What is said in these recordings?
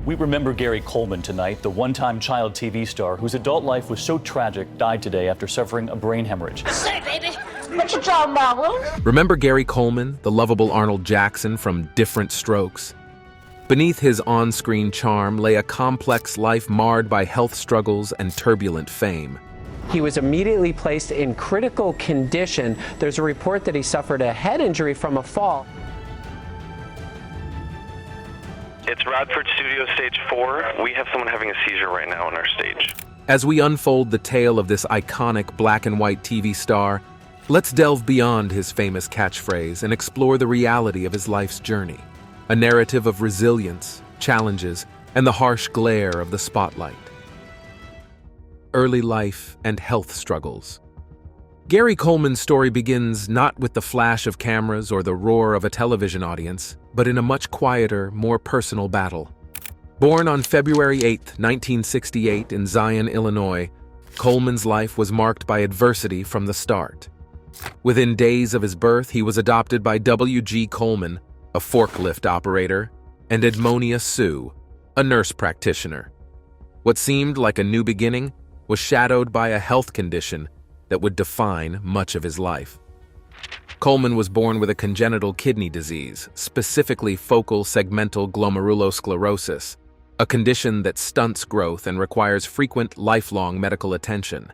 We remember Gary Coleman tonight, the one-time child TV star whose adult life was so tragic, died today after suffering a brain hemorrhage. Say, baby, what you talking about, Will? Remember Gary Coleman, the lovable Arnold Jackson from Different Strokes? Beneath his on-screen charm lay a complex life marred by health struggles and turbulent fame. He was immediately placed in critical condition. There's a report that he suffered a head injury from a fall. It's Radford Studio Stage 4. We have someone having a seizure right now on our stage. As we unfold the tale of this iconic black and white TV star, let's delve beyond his famous catchphrase and explore the reality of his life's journey. A narrative of resilience, challenges, and the harsh glare of the spotlight. Early life and health struggles. Gary Coleman's story begins not with the flash of cameras or the roar of a television audience, but in a much quieter, more personal battle. Born on February 8, 1968 in Zion, Illinois, Coleman's life was marked by adversity from the start. Within days of his birth, he was adopted by W.G. Coleman, a forklift operator, and Edmonia Sue, a nurse practitioner. What seemed like a new beginning was shadowed by a health condition that would define much of his life. Coleman was born with a congenital kidney disease, specifically focal segmental glomerulosclerosis, a condition that stunts growth and requires frequent, lifelong medical attention.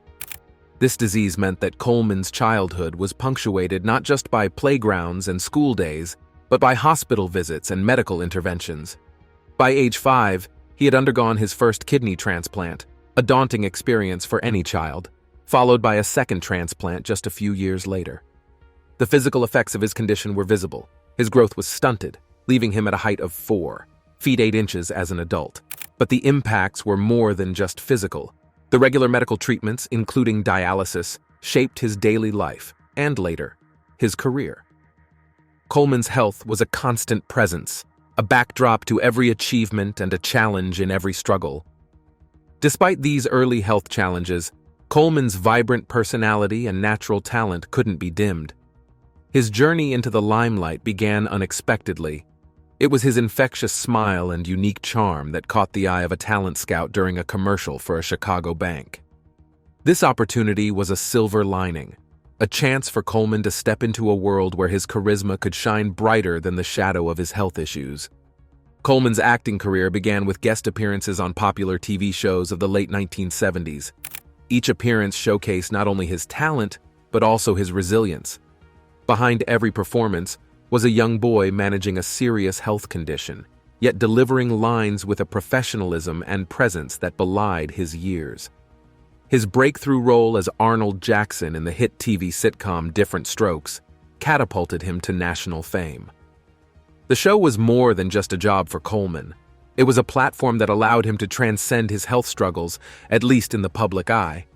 This disease meant that Coleman's childhood was punctuated not just by playgrounds and school days, but by hospital visits and medical interventions. By age 5, he had undergone his first kidney transplant, a daunting experience for any child, followed by a second transplant just a few years later. The physical effects of his condition were visible. His growth was stunted, leaving him at a height of 4 feet 8 inches as an adult. But the impacts were more than just physical. The regular medical treatments, including dialysis, shaped his daily life, and later, his career. Coleman's health was a constant presence, a backdrop to every achievement and a challenge in every struggle. Despite these early health challenges, Coleman's vibrant personality and natural talent couldn't be dimmed. His journey into the limelight began unexpectedly. It was his infectious smile and unique charm that caught the eye of a talent scout during a commercial for a Chicago bank. This opportunity was a silver lining, a chance for Coleman to step into a world where his charisma could shine brighter than the shadow of his health issues. Coleman's acting career began with guest appearances on popular TV shows of the late 1970s. Each appearance showcased not only his talent, but also his resilience. Behind every performance was a young boy managing a serious health condition, yet delivering lines with a professionalism and presence that belied his years. His breakthrough role as Arnold Jackson in the hit TV sitcom Different Strokes catapulted him to national fame. The show was more than just a job for Coleman. It was a platform that allowed him to transcend his health struggles, at least in the public eye.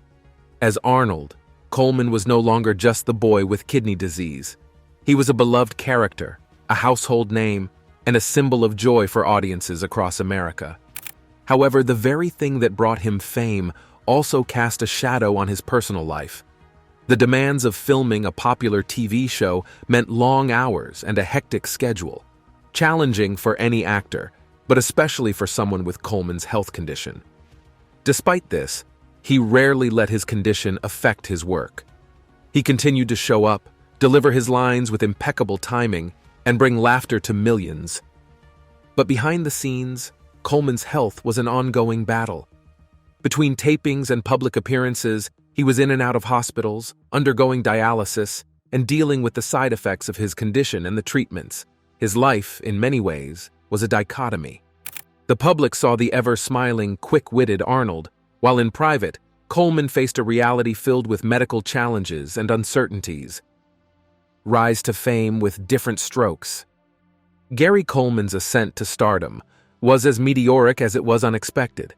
As Arnold, Coleman was no longer just the boy with kidney disease. He was a beloved character, a household name, and a symbol of joy for audiences across America. However, the very thing that brought him fame also cast a shadow on his personal life. The demands of filming a popular TV show meant long hours and a hectic schedule, challenging for any actor, but especially for someone with Coleman's health condition. Despite this, he rarely let his condition affect his work. He continued to show up, deliver his lines with impeccable timing, and bring laughter to millions. But behind the scenes, Coleman's health was an ongoing battle. Between tapings and public appearances, he was in and out of hospitals, undergoing dialysis, and dealing with the side effects of his condition and the treatments. His life, in many ways, was a dichotomy. The public saw the ever-smiling, quick-witted Arnold, while in private, Coleman faced a reality filled with medical challenges and uncertainties. Rise to fame with Different Strokes. Gary Coleman's ascent to stardom was as meteoric as it was unexpected.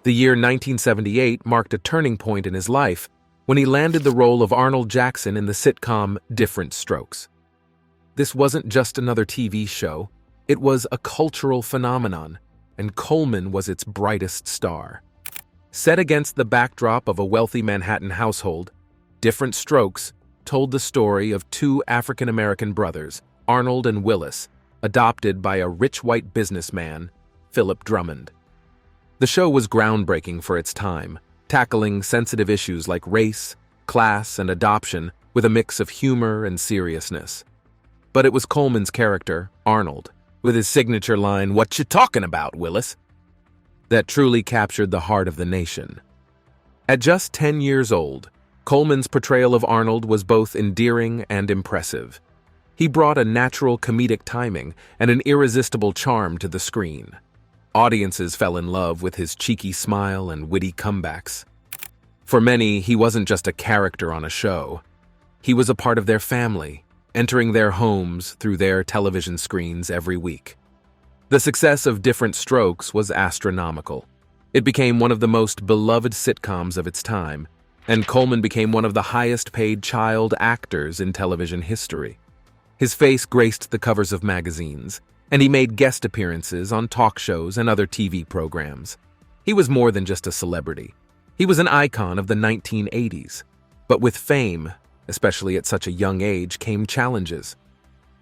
The year 1978 marked a turning point in his life when he landed the role of Arnold Jackson in the sitcom Different Strokes. This wasn't just another TV show, it was a cultural phenomenon, and Coleman was its brightest star. Set against the backdrop of a wealthy Manhattan household, Different Strokes told the story of two African-American brothers, Arnold and Willis, adopted by a rich white businessman, Philip Drummond. The show was groundbreaking for its time, tackling sensitive issues like race, class, and adoption with a mix of humor and seriousness. But it was Coleman's character, Arnold, with his signature line, "What you talking about, Willis?" that truly captured the heart of the nation. At just 10 years old, Coleman's portrayal of Arnold was both endearing and impressive. He brought a natural comedic timing and an irresistible charm to the screen. Audiences fell in love with his cheeky smile and witty comebacks. For many, he wasn't just a character on a show. He was a part of their family, entering their homes through their television screens every week. The success of Different Strokes was astronomical. It became one of the most beloved sitcoms of its time, and Coleman became one of the highest-paid child actors in television history. His face graced the covers of magazines, and he made guest appearances on talk shows and other TV programs. He was more than just a celebrity. He was an icon of the 1980s. But with fame, especially at such a young age, came challenges.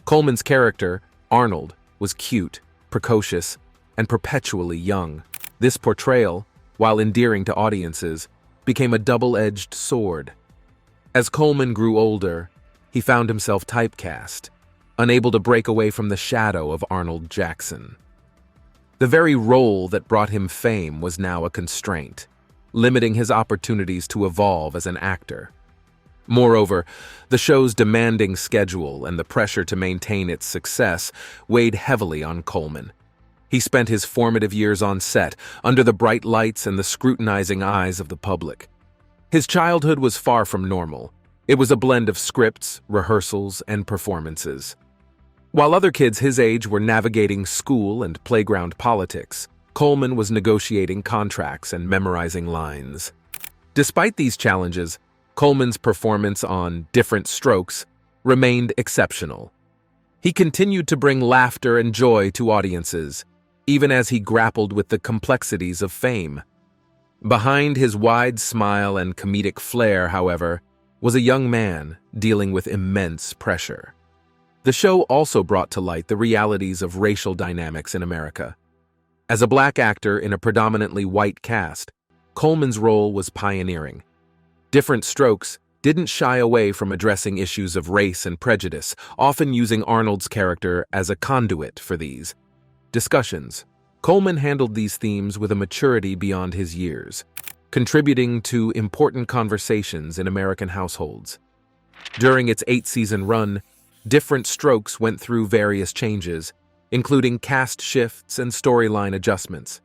Coleman's character, Arnold, was cute, precocious, and perpetually young. This portrayal, while endearing to audiences, became a double-edged sword. As Coleman grew older, he found himself typecast, unable to break away from the shadow of Arnold Jackson. The very role that brought him fame was now a constraint, limiting his opportunities to evolve as an actor. Moreover, the show's demanding schedule and the pressure to maintain its success weighed heavily on Coleman. He spent his formative years on set, under the bright lights and the scrutinizing eyes of the public. His childhood was far from normal. It was a blend of scripts, rehearsals, and performances. While other kids his age were navigating school and playground politics, Coleman was negotiating contracts and memorizing lines. Despite these challenges, Coleman's performance on Different Strokes remained exceptional. He continued to bring laughter and joy to audiences, even as he grappled with the complexities of fame. Behind his wide smile and comedic flair, however, was a young man dealing with immense pressure. The show also brought to light the realities of racial dynamics in America. As a black actor in a predominantly white cast, Coleman's role was pioneering. Different Strokes didn't shy away from addressing issues of race and prejudice, often using Arnold's character as a conduit for these discussions. Coleman handled these themes with a maturity beyond his years, contributing to important conversations in American households. During its 8-season run, Different Strokes went through various changes, including cast shifts and storyline adjustments.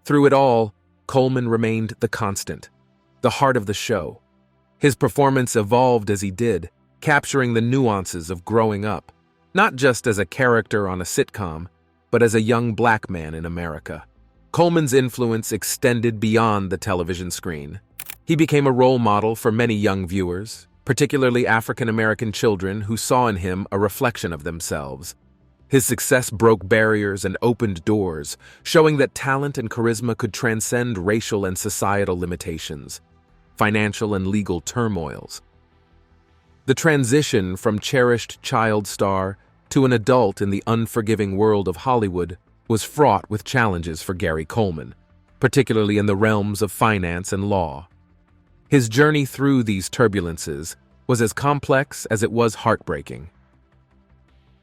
Through it all, Coleman remained the constant, the heart of the show. His performance evolved as he did, capturing the nuances of growing up, not just as a character on a sitcom, but as a young black man in America. Coleman's influence extended beyond the television screen. He became a role model for many young viewers, particularly African-American children who saw in him a reflection of themselves. His success broke barriers and opened doors, showing that talent and charisma could transcend racial and societal limitations, financial and legal turmoils. The transition from cherished child star to an adult in the unforgiving world of Hollywood was fraught with challenges for Gary Coleman, particularly in the realms of finance and law. His journey through these turbulences was as complex as it was heartbreaking.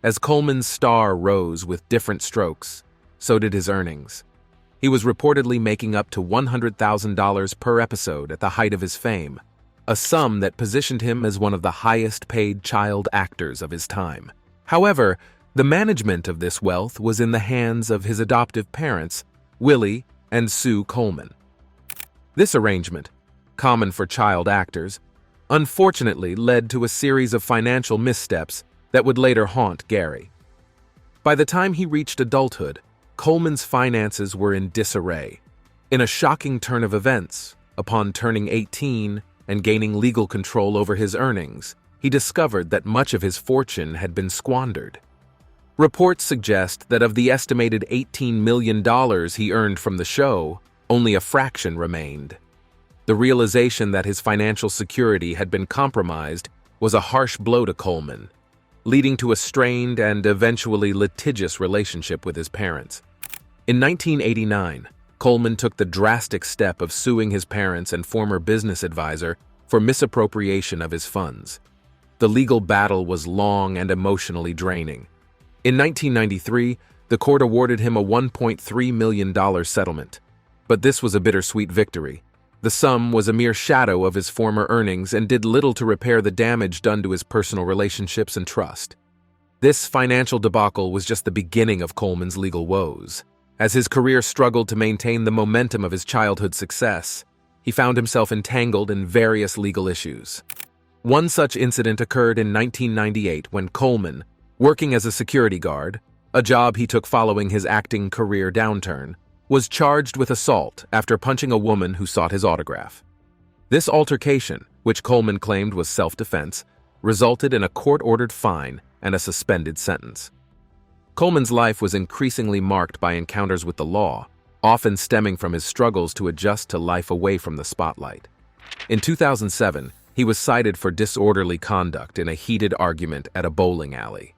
As Coleman's star rose with Different Strokes, so did his earnings. He was reportedly making up to $100,000 per episode at the height of his fame, a sum that positioned him as one of the highest-paid child actors of his time. However, the management of this wealth was in the hands of his adoptive parents, Willie and Sue Coleman. This arrangement, common for child actors, unfortunately led to a series of financial missteps that would later haunt Gary. By the time he reached adulthood, Coleman's finances were in disarray. In a shocking turn of events, upon turning 18 and gaining legal control over his earnings, he discovered that much of his fortune had been squandered. Reports suggest that of the estimated $18 million he earned from the show, only a fraction remained. The realization that his financial security had been compromised was a harsh blow to Coleman, leading to a strained and eventually litigious relationship with his parents. In 1989, Coleman took the drastic step of suing his parents and former business advisor for misappropriation of his funds. The legal battle was long and emotionally draining. In 1993, the court awarded him a $1.3 million settlement. But this was a bittersweet victory. The sum was a mere shadow of his former earnings and did little to repair the damage done to his personal relationships and trust. This financial debacle was just the beginning of Coleman's legal woes. As his career struggled to maintain the momentum of his childhood success, he found himself entangled in various legal issues. One such incident occurred in 1998 when Coleman, working as a security guard, a job he took following his acting career downturn, was charged with assault after punching a woman who sought his autograph. This altercation, which Coleman claimed was self-defense, resulted in a court-ordered fine and a suspended sentence. Coleman's life was increasingly marked by encounters with the law, often stemming from his struggles to adjust to life away from the spotlight. In 2007, he was cited for disorderly conduct in a heated argument at a bowling alley.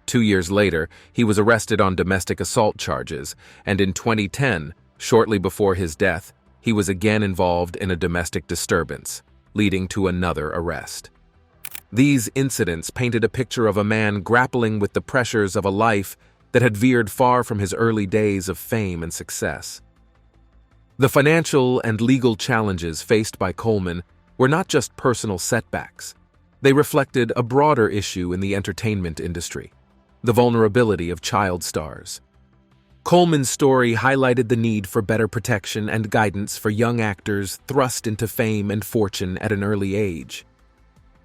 2 years later, he was arrested on domestic assault charges, and in 2010, shortly before his death, he was again involved in a domestic disturbance, leading to another arrest. These incidents painted a picture of a man grappling with the pressures of a life that had veered far from his early days of fame and success. The financial and legal challenges faced by Coleman were not just personal setbacks. They reflected a broader issue in the entertainment industry: the vulnerability of child stars. Coleman's story highlighted the need for better protection and guidance for young actors thrust into fame and fortune at an early age.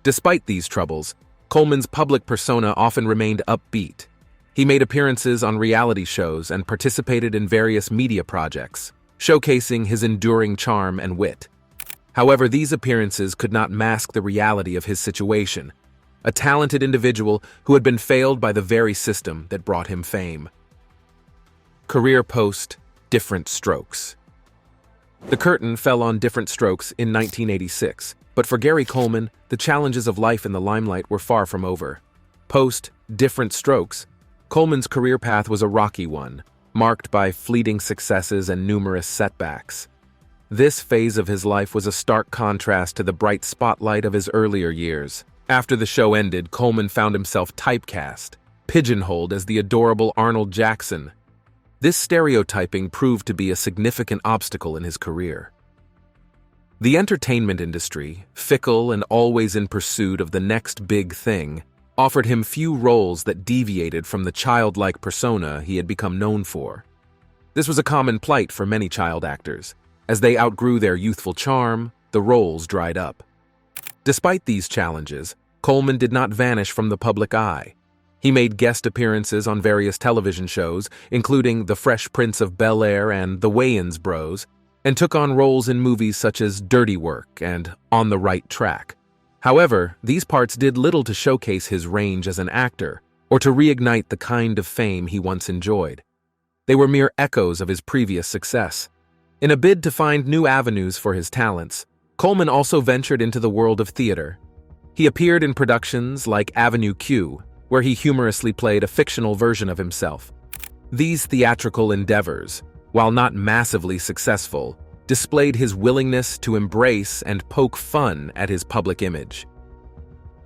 Despite these troubles, Coleman's public persona often remained upbeat. He made appearances on reality shows and participated in various media projects, showcasing his enduring charm and wit. However, these appearances could not mask the reality of his situation: a talented individual who had been failed by the very system that brought him fame. Career post: Different Strokes. The curtain fell on Different Strokes in 1986, but for Gary Coleman, the challenges of life in the limelight were far from over. Post Different Strokes, Coleman's career path was a rocky one, marked by fleeting successes and numerous setbacks. This phase of his life was a stark contrast to the bright spotlight of his earlier years. After the show ended, Coleman found himself typecast, pigeonholed as the adorable Arnold Jackson. This stereotyping proved to be a significant obstacle in his career. The entertainment industry, fickle and always in pursuit of the next big thing, offered him few roles that deviated from the childlike persona he had become known for. This was a common plight for many child actors. As they outgrew their youthful charm, the roles dried up. Despite these challenges, Coleman did not vanish from the public eye. He made guest appearances on various television shows, including The Fresh Prince of Bel-Air and The Wayans Bros, and took on roles in movies such as Dirty Work and On the Right Track. However, these parts did little to showcase his range as an actor or to reignite the kind of fame he once enjoyed. They were mere echoes of his previous success. In a bid to find new avenues for his talents, Coleman also ventured into the world of theater. He appeared in productions like Avenue Q, where he humorously played a fictional version of himself. These theatrical endeavors, while not massively successful, displayed his willingness to embrace and poke fun at his public image.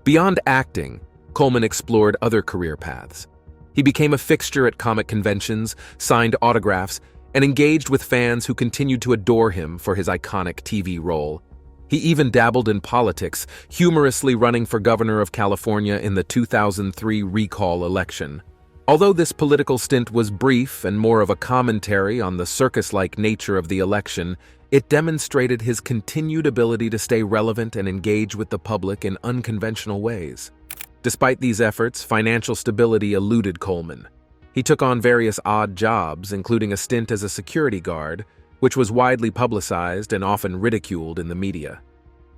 Beyond acting, Coleman explored other career paths. He became a fixture at comic conventions, signed autographs, and engaged with fans who continued to adore him for his iconic TV role. He even dabbled in politics, humorously running for governor of California in the 2003 recall election. Although this political stint was brief and more of a commentary on the circus-like nature of the election, it demonstrated his continued ability to stay relevant and engage with the public in unconventional ways. Despite these efforts, financial stability eluded Coleman. He took on various odd jobs, including a stint as a security guard, which was widely publicized and often ridiculed in the media.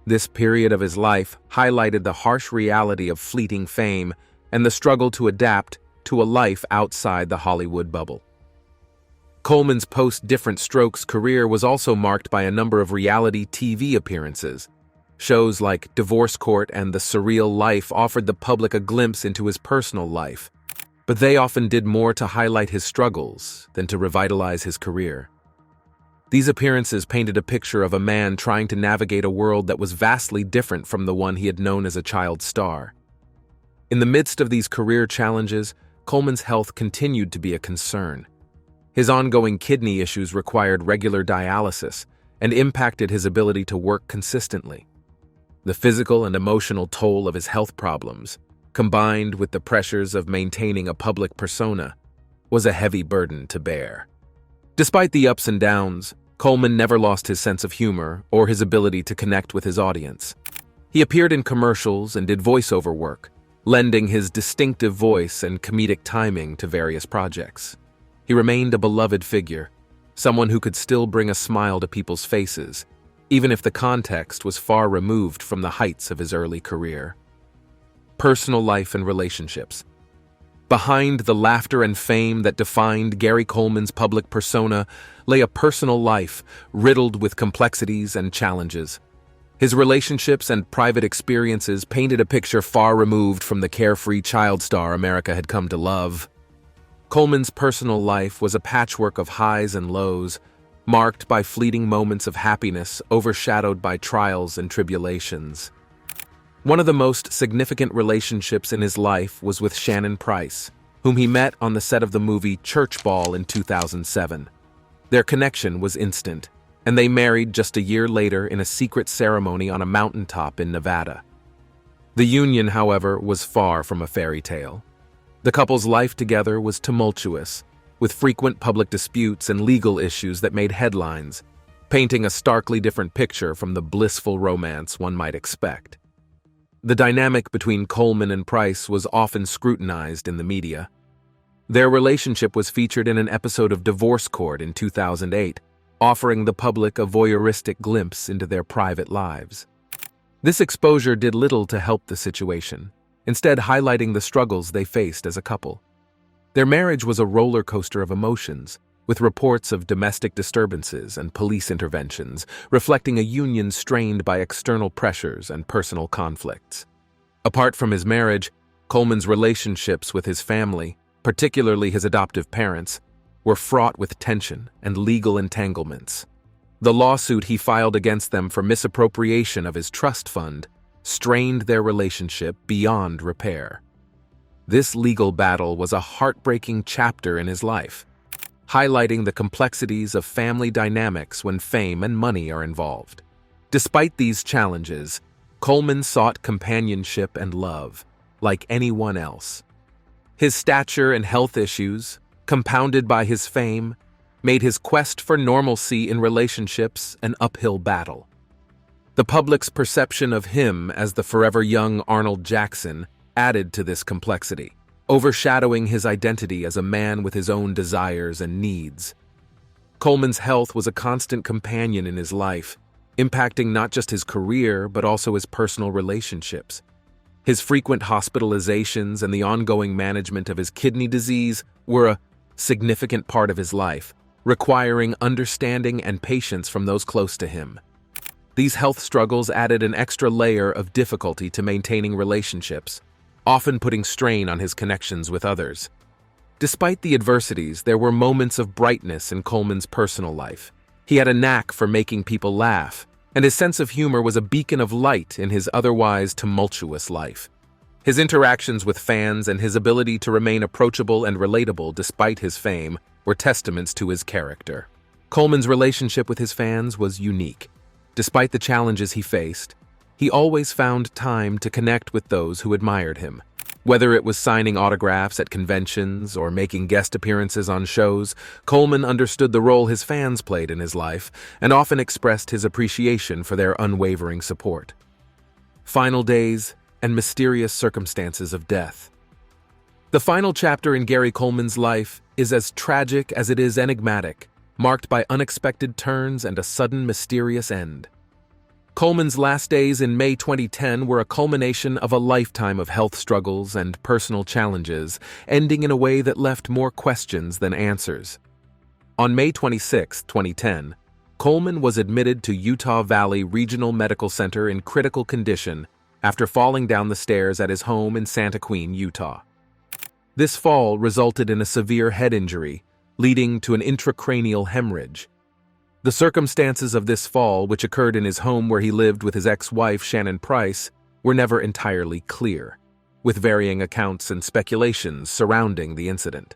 This period of his life highlighted the harsh reality of fleeting fame and the struggle to adapt to a life outside the Hollywood bubble. Coleman's post-Different Strokes career was also marked by a number of reality TV appearances. Shows like Divorce Court and The Surreal Life offered the public a glimpse into his personal life, but they often did more to highlight his struggles than to revitalize his career. These appearances painted a picture of a man trying to navigate a world that was vastly different from the one he had known as a child star. In the midst of these career challenges, Coleman's health continued to be a concern. His ongoing kidney issues required regular dialysis and impacted his ability to work consistently. The physical and emotional toll of his health problems, combined with the pressures of maintaining a public persona, was a heavy burden to bear. Despite the ups and downs, Coleman never lost his sense of humor or his ability to connect with his audience. He appeared in commercials and did voiceover work, lending his distinctive voice and comedic timing to various projects. He remained a beloved figure, someone who could still bring a smile to people's faces, even if the context was far removed from the heights of his early career. Personal life and relationships. Behind the laughter and fame that defined Gary Coleman's public persona lay a personal life riddled with complexities and challenges. His relationships and private experiences painted a picture far removed from the carefree child star America had come to love. Coleman's personal life was a patchwork of highs and lows, marked by fleeting moments of happiness overshadowed by trials and tribulations. One of the most significant relationships in his life was with Shannon Price, whom he met on the set of the movie Church Ball in 2007. Their connection was instant, and they married just a year later in a secret ceremony on a mountaintop in Nevada. The union, however, was far from a fairy tale. The couple's life together was tumultuous, with frequent public disputes and legal issues that made headlines, painting a starkly different picture from the blissful romance one might expect. The dynamic between Coleman and Price was often scrutinized in the media. Their relationship was featured in an episode of Divorce Court in 2008, offering the public a voyeuristic glimpse into their private lives. This exposure did little to help the situation, instead highlighting the struggles they faced as a couple. Their marriage was a roller coaster of emotions, with reports of domestic disturbances and police interventions, reflecting a union strained by external pressures and personal conflicts. Apart from his marriage, Coleman's relationships with his family, particularly his adoptive parents, were fraught with tension and legal entanglements. The lawsuit he filed against them for misappropriation of his trust fund strained their relationship beyond repair. This legal battle was a heartbreaking chapter in his life, highlighting the complexities of family dynamics when fame and money are involved. Despite these challenges, Coleman sought companionship and love, like anyone else. His stature and health issues, compounded by his fame, made his quest for normalcy in relationships an uphill battle. The public's perception of him as the forever young Arnold Jackson added to this complexity, overshadowing his identity as a man with his own desires and needs. Coleman's health was a constant companion in his life, impacting not just his career but also his personal relationships. His frequent hospitalizations and the ongoing management of his kidney disease were a significant part of his life, requiring understanding and patience from those close to him. These health struggles added an extra layer of difficulty to maintaining relationships, often putting strain on his connections with others. Despite the adversities, there were moments of brightness in Coleman's personal life. He had a knack for making people laugh, and his sense of humor was a beacon of light in his otherwise tumultuous life. His interactions with fans and his ability to remain approachable and relatable despite his fame were testaments to his character. Coleman's relationship with his fans was unique. Despite the challenges he faced, he always found time to connect with those who admired him. Whether it was signing autographs at conventions or making guest appearances on shows, Coleman understood the role his fans played in his life and often expressed his appreciation for their unwavering support. Final days and mysterious circumstances of death. The final chapter in Gary Coleman's life is as tragic as it is enigmatic, marked by unexpected turns and a sudden mysterious end. Coleman's last days in May 2010 were a culmination of a lifetime of health struggles and personal challenges, ending in a way that left more questions than answers. On May 26, 2010, Coleman was admitted to Utah Valley Regional Medical Center in critical condition after falling down the stairs at his home in Santa Queen, Utah. This fall resulted in a severe head injury, leading to an intracranial hemorrhage. The circumstances of this fall, which occurred in his home where he lived with his ex-wife Shannon Price, were never entirely clear, with varying accounts and speculations surrounding the incident.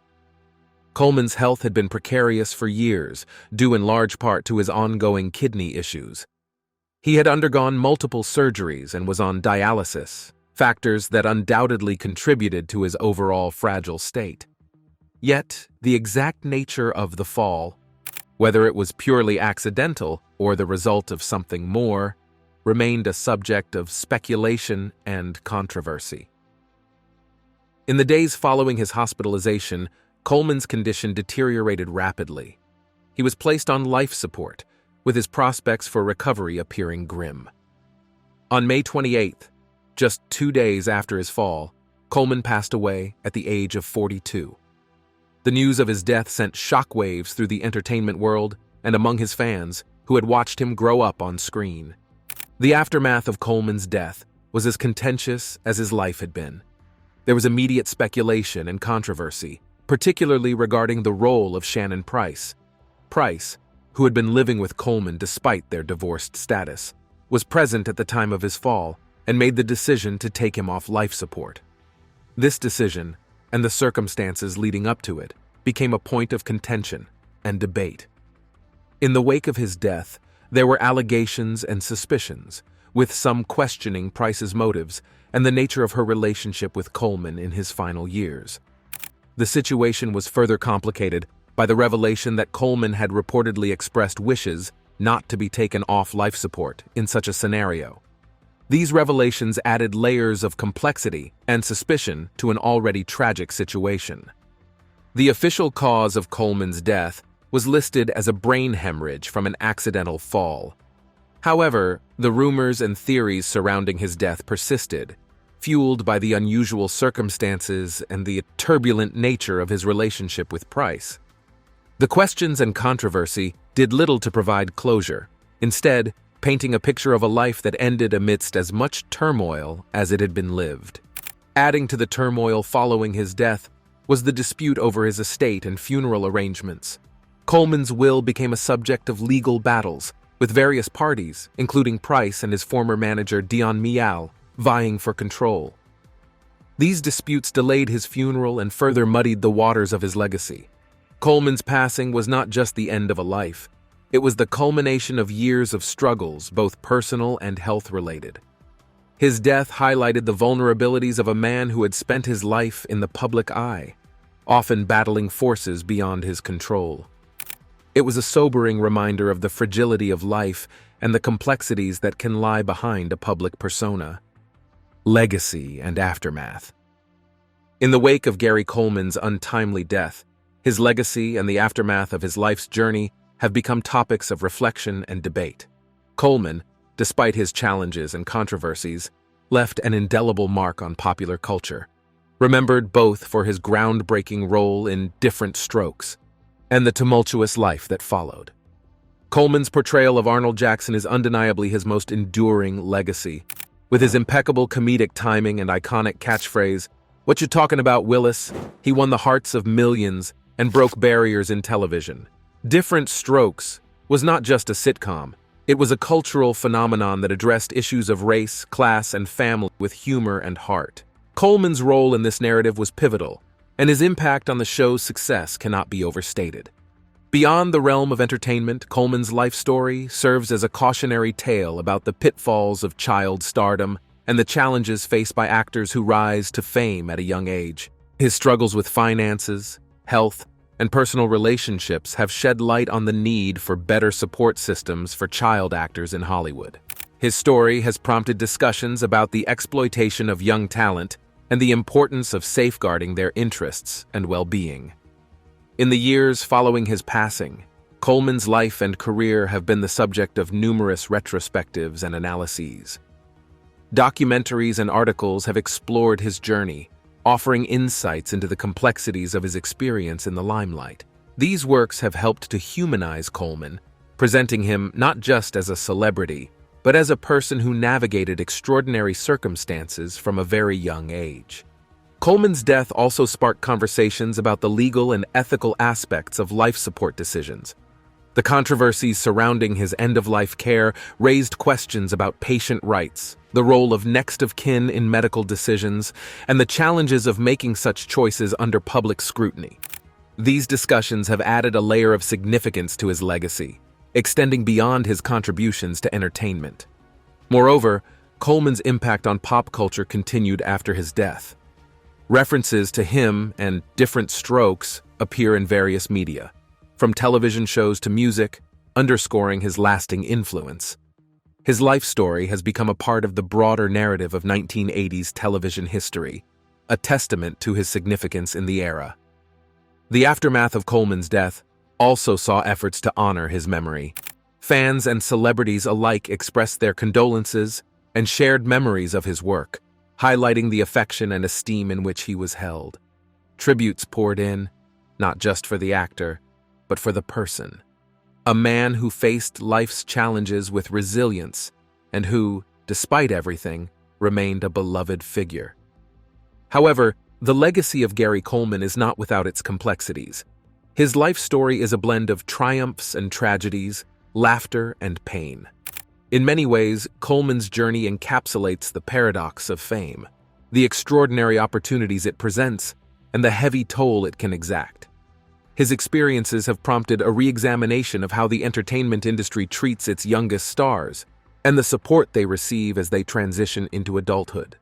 Coleman's health had been precarious for years, due in large part to his ongoing kidney issues. He had undergone multiple surgeries and was on dialysis, factors that undoubtedly contributed to his overall fragile state. Yet, the exact nature of the fall, whether it was purely accidental or the result of something more, remained a subject of speculation and controversy. In the days following his hospitalization, Coleman's condition deteriorated rapidly. He was placed on life support, with his prospects for recovery appearing grim. On May 28th, just 2 days after his fall, Coleman passed away at the age of 42. The news of his death sent shockwaves through the entertainment world and among his fans who had watched him grow up on screen. The aftermath of Coleman's death was as contentious as his life had been. There was immediate speculation and controversy, particularly regarding the role of Shannon Price. Price, who had been living with Coleman despite their divorced status, was present at the time of his fall and made the decision to take him off life support. This decision, and the circumstances leading up to it, became a point of contention and debate. In the wake of his death, there were allegations and suspicions, with some questioning Price's motives and the nature of her relationship with Coleman in his final years. The situation was further complicated by the revelation that Coleman had reportedly expressed wishes not to be taken off life support in such a scenario. These revelations added layers of complexity and suspicion to an already tragic situation. The official cause of Coleman's death was listed as a brain hemorrhage from an accidental fall. However, the rumors and theories surrounding his death persisted, fueled by the unusual circumstances and the turbulent nature of his relationship with Price. The questions and controversy did little to provide closure, instead painting a picture of a life that ended amidst as much turmoil as it had been lived. Adding to the turmoil following his death was the dispute over his estate and funeral arrangements. Coleman's will became a subject of legal battles, with various parties, including Price and his former manager Dion Mial, vying for control. These disputes delayed his funeral and further muddied the waters of his legacy. Coleman's passing was not just the end of a life. It was the culmination of years of struggles, both personal and health-related. His death highlighted the vulnerabilities of a man who had spent his life in the public eye, often battling forces beyond his control. It was a sobering reminder of the fragility of life and the complexities that can lie behind a public persona. Legacy and aftermath. In the wake of Gary Coleman's untimely death, his legacy and the aftermath of his life's journey have become topics of reflection and debate. Coleman, despite his challenges and controversies, left an indelible mark on popular culture, remembered both for his groundbreaking role in Different Strokes and the tumultuous life that followed. Coleman's portrayal of Arnold Jackson is undeniably his most enduring legacy. With his impeccable comedic timing and iconic catchphrase, "What you talking about, Willis?" he won the hearts of millions and broke barriers in television. Different Strokes was not just a sitcom. It was a cultural phenomenon that addressed issues of race, class, and family with humor and heart. Coleman's role in this narrative was pivotal, and his impact on the show's success cannot be overstated. Beyond the realm of entertainment, Coleman's life story serves as a cautionary tale about the pitfalls of child stardom and the challenges faced by actors who rise to fame at a young age. His struggles with finances, health, and personal relationships have shed light on the need for better support systems for child actors in Hollywood. His story has prompted discussions about the exploitation of young talent and the importance of safeguarding their interests and well-being. In the years following his passing, Coleman's life and career have been the subject of numerous retrospectives and analyses. Documentaries and articles have explored his journey, offering insights into the complexities of his experience in the limelight. These works have helped to humanize Coleman, presenting him not just as a celebrity, but as a person who navigated extraordinary circumstances from a very young age. Coleman's death also sparked conversations about the legal and ethical aspects of life support decisions. The controversies surrounding his end-of-life care raised questions about patient rights, the role of next of kin in medical decisions, and the challenges of making such choices under public scrutiny. These discussions have added a layer of significance to his legacy, extending beyond his contributions to entertainment. Moreover, Coleman's impact on pop culture continued after his death. References to him and different strokes appear in various media, from television shows to music, underscoring his lasting influence. His life story has become a part of the broader narrative of 1980s television history, a testament to his significance in the era. The aftermath of Coleman's death also saw efforts to honor his memory. Fans and celebrities alike expressed their condolences and shared memories of his work, highlighting the affection and esteem in which he was held. Tributes poured in, not just for the actor, but for the person. A man who faced life's challenges with resilience and who, despite everything, remained a beloved figure. However, the legacy of Gary Coleman is not without its complexities. His life story is a blend of triumphs and tragedies, laughter and pain. In many ways, Coleman's journey encapsulates the paradox of fame, the extraordinary opportunities it presents, and the heavy toll it can exact. His experiences have prompted a re-examination of how the entertainment industry treats its youngest stars, and the support they receive as they transition into adulthood.